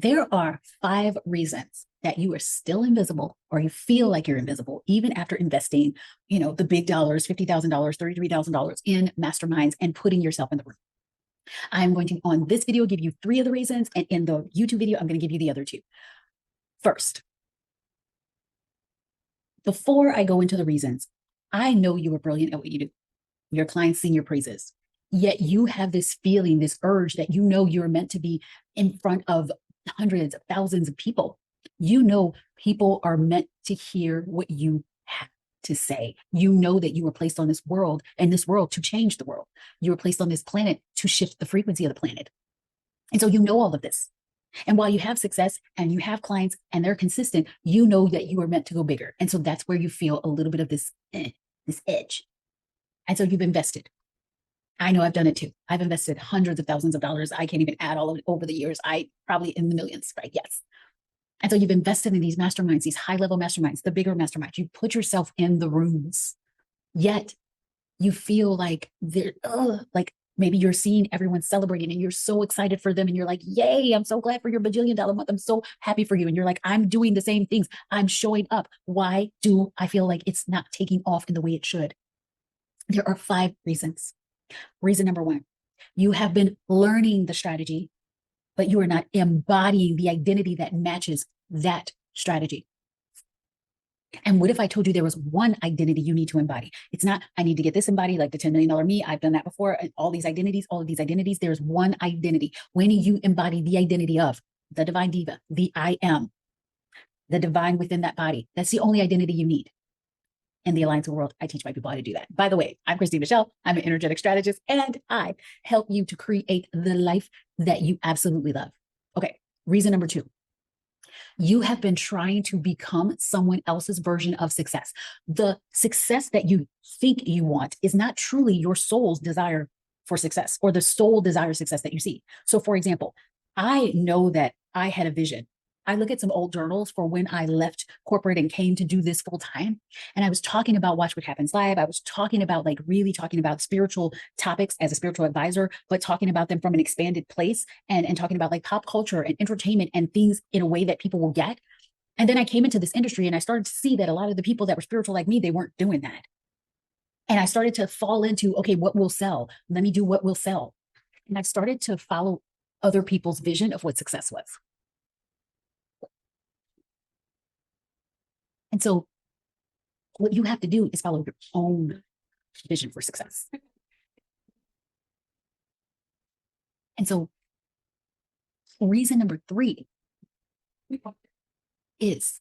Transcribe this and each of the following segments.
There are 5 reasons that you are still invisible, or you feel like you're invisible, even after investing, the big dollars, $50,000, $33,000 in masterminds and putting yourself in the room. I'm going to, on this video, give you 3 of the reasons. And in the YouTube video, I'm going to give you the other 2. First, before I go into the reasons, I know you are brilliant at what you do. Your clients sing your praises. Yet you have this feeling, this urge that you're meant to be in front of hundreds of thousands of people. People are meant to hear what you have to say. You know that you were placed on this world to change the world. You were placed on this planet to shift the frequency of the planet. And so you know all of this. And while you have success and you have clients and they're consistent, you know that you are meant to go bigger. And so that's where you feel a little bit of this edge. And so you've invested. I know I've done it too. I've invested hundreds of thousands of dollars. I can't even add all of it over the years. I probably in the millions, right? Yes. And so you've invested in these masterminds, these high-level masterminds, the bigger masterminds. You put yourself in the rooms, yet you feel like like maybe you're seeing everyone celebrating and you're so excited for them. And you're like, yay, I'm so glad for your bajillion-dollar month. I'm so happy for you. And you're like, I'm doing the same things. I'm showing up. Why do I feel like it's not taking off in the way it should? There are 5 reasons. Reason number 1, you have been learning the strategy, but you are not embodying the identity that matches that strategy. And what if I told you there was one identity you need to embody? It's not, I need to get this embodied, like the $10 million me. I've done that before. All of these identities, there's one identity. When you embody the identity of the divine diva, the I am, the divine within that body, that's the only identity you need. In the Alliance of the World, I teach my people how to do that. By the way, I'm Christine Michelle. I'm an energetic strategist, and I help you to create the life that you absolutely love. Okay, reason number 2. You have been trying to become someone else's version of success. The success that you think you want is not truly your soul's desire for success, or the soul desire success that you see. So for example, I know that I had a vision. I look at some old journals for when I left corporate and came to do this full time. And I was talking about Watch What Happens Live. I was talking about really talking about spiritual topics as a spiritual advisor, but talking about them from an expanded place and talking about like pop culture and entertainment and things in a way that people will get. And then I came into this industry and I started to see that a lot of the people that were spiritual like me, they weren't doing that. And I started to fall into, okay, what will sell? Let me do what will sell. And I started to follow other people's vision of what success was. And so what you have to do is follow your own vision for success. And so reason number 3 is,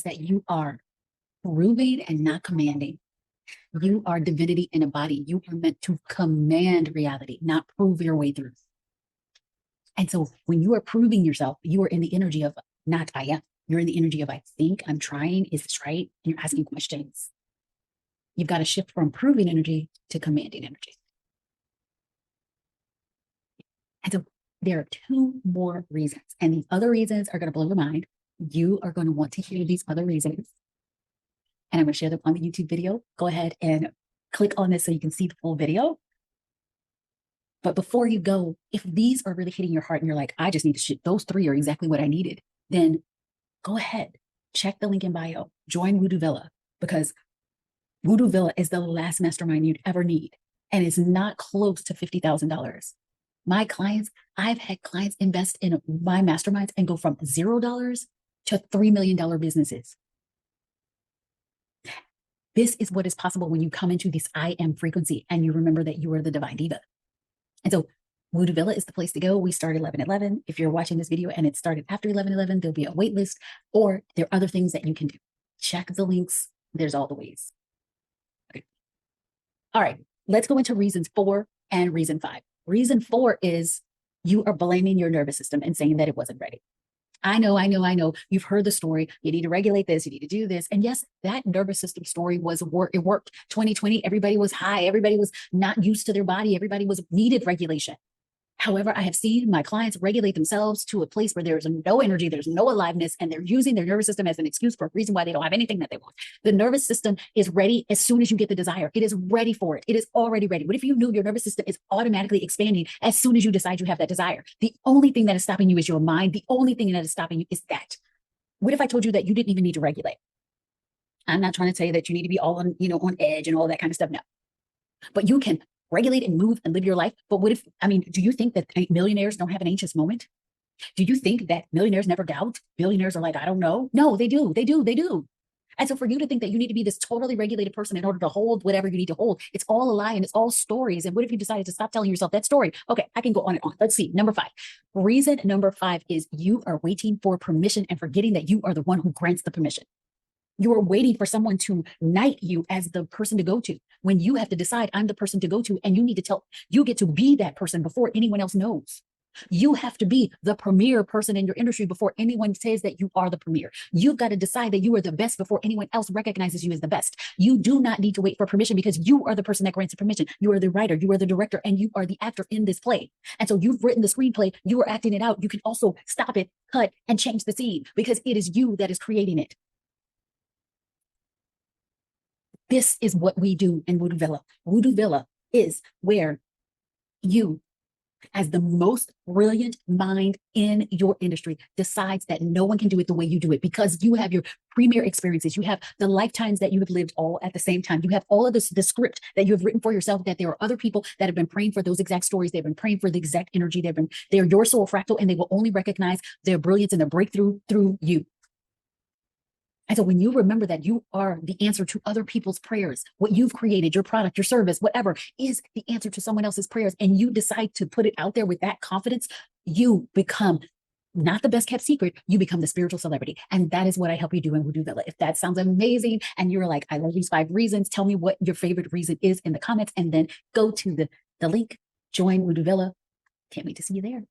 that you are proving and not commanding. You are divinity in a body. You are meant to command reality, not prove your way through. And so when you are proving yourself, you are in the energy of not I am. You're in the energy of I think, I'm trying, is this right? And you're asking questions. You've got to shift from proving energy to commanding energy. And so there are 2 more reasons. And these other reasons are going to blow your mind. You are going to want to hear these other reasons. And I'm going to share them on the YouTube video. Go ahead and click on this so you can see the full video. But before you go, if these are really hitting your heart and you're like, I just need to shit, those 3 are exactly what I needed, then go ahead, check the link in bio, join WooDo Villa, because WooDo Villa is the last mastermind you'd ever need. And it's not close to $50,000. My clients, I've had clients invest in my masterminds and go from $0 to $3 million businesses. This is what is possible when you come into this I am frequency and you remember that you are the divine diva. And so WooDo Villa is the place to go. We start 11/11. If you're watching this video and it started after 11/11, there'll be a wait list, or there are other things that you can do. Check the links. There's all the ways. Okay. All right. Let's go into reasons 4 and reason 5. Reason 4 is you are blaming your nervous system and saying that it wasn't ready. I know. You've heard the story. You need to regulate this. You need to do this. And yes, that nervous system story it worked. 2020, everybody was high. Everybody was not used to their body. Everybody needed regulation. However, I have seen my clients regulate themselves to a place where there's no energy, there's no aliveness, and they're using their nervous system as an excuse for a reason why they don't have anything that they want. The nervous system is ready as soon as you get the desire. It is ready for it. It is already ready. What if you knew your nervous system is automatically expanding as soon as you decide you have that desire? The only thing that is stopping you is your mind. The only thing that is stopping you is that. What if I told you that you didn't even need to regulate? I'm not trying to say that you need to be all on, on edge and all that kind of stuff. No, but you can regulate and move and live your life. But what if, do you think that millionaires don't have an anxious moment? Do you think that millionaires never doubt? Billionaires are like, I don't know. No, they do. They do. They do. And so for you to think that you need to be this totally regulated person in order to hold whatever you need to hold, it's all a lie and it's all stories. And what if you decided to stop telling yourself that story? Okay, I can go on and on. Let's see. Number 5. Reason number 5 is you are waiting for permission and forgetting that you are the one who grants the permission. You are waiting for someone to knight you as the person to go to, when you have to decide, I'm the person to go to, and you get to be that person before anyone else knows. You have to be the premier person in your industry before anyone says that you are the premier. You've got to decide that you are the best before anyone else recognizes you as the best. You do not need to wait for permission because you are the person that grants the permission. You are the writer, you are the director, and you are the actor in this play. And so you've written the screenplay, you are acting it out. You can also stop it, cut, and change the scene because it is you that is creating it. This is what we do in WooDo Villa. WooDo Villa is where you, as the most brilliant mind in your industry, decides that no one can do it the way you do it because you have your premier experiences. You have the lifetimes that you have lived all at the same time. You have all of this, the script that you have written for yourself, that there are other people that have been praying for those exact stories. They've been praying for the exact energy. They're your soul fractal, and they will only recognize their brilliance and their breakthrough through you. And so when you remember that you are the answer to other people's prayers, what you've created, your product, your service, whatever is the answer to someone else's prayers, and you decide to put it out there with that confidence, you become not the best kept secret, you become the spiritual celebrity. And that is what I help you do in WooDo Villa. If that sounds amazing and you're like, I love these 5 reasons, tell me what your favorite reason is in the comments, and then go to the link, join WooDo Villa. Can't wait to see you there.